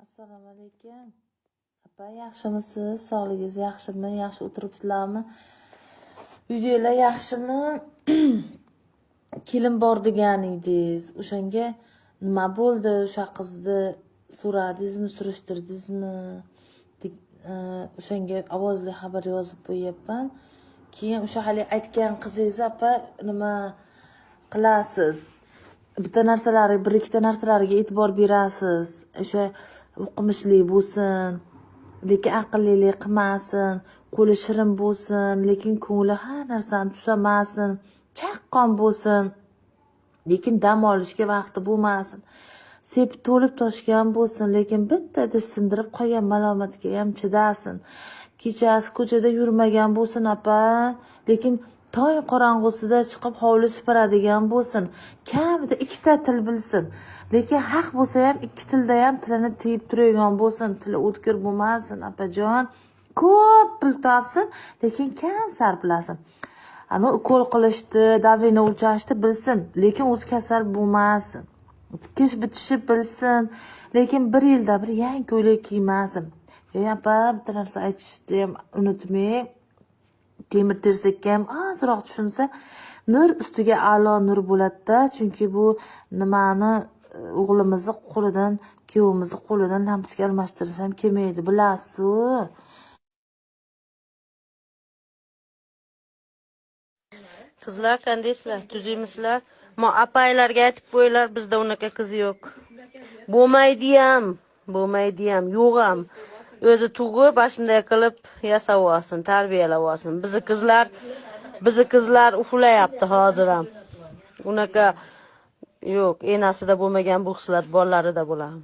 Assalomu alaykum. Apa, yaxshimisiz? Sog'ligingiz yaxshimi? Yaxshi o'tiribsizlarmi? Videolar yaxshimi? Kelin bor degan edingiz. O'shanga nima bo'ldi? O'sha qizni so'radingizmi, surishtirdingizmi? O'shanga ovozli xabar yozib qo'yapman. Keyin o'sha hali aytgan qizingiz apa nima qilasiz? Bir ikkita narsalarga e'tibor berasiz. O'sha o'qimishli bo'lsin, lekin aqllilik qilmasin, qo'li shirin bo'lsin, lekin ko'ngli har narsani tusamasin, chaqqon bo'lsin, lekin dam olishga vaqti bo'lmasin. Sepib to'lib toshgan bo'lsin, lekin bitta idish sindirib qolgan malomatga ham chidasin. Kechasi ko'chada yurmagan bo'lsin apa, lekin tong qorong'usida chiqib hovli supuradigan bo'lsin. Kamida ikkita til bilsin. Lekin haq bo'lsa ham ikki tilda ham tilini tiyib turadigan bo'lsin. Tili o'tkir bo'lmasin, opajon. Ko'p pul topsin, lekin kam sarflasin. Ana ukol qilishdi, davrini o'lchashdi bilsin, lekin o'zi kasal bo'lmasin. Tikish bitishi bilsin, lekin bir yilda bir yangi ko'ylak kiymasin. Apa, bitta narsa aytishni ham unutmang. Temir tersakka ham ozroq tushunsa, nur ustiga a'lo nur bo'ladi-da, chunki bu nimani o'g'limizni qo'lidan, kuyovimizni qo'lidan lampochka almashtirish ham kelmaydi, bilasiz-ku. Qizlar qandaysizlar? Tuzuymisilar? Apaylarga aytib qo'yinglar, bizda unaqa qiz yo'q. Bo'lmaydi ham, yo'q ham. O'zi tug'ib, shunday qilib yasab olsin, tarbiyalab olsin. Bizi qizlar uxlayapti hozir ham. Unaqa yo'q, enasida bo'lmagan bu xislat bolalarida bo'ladi.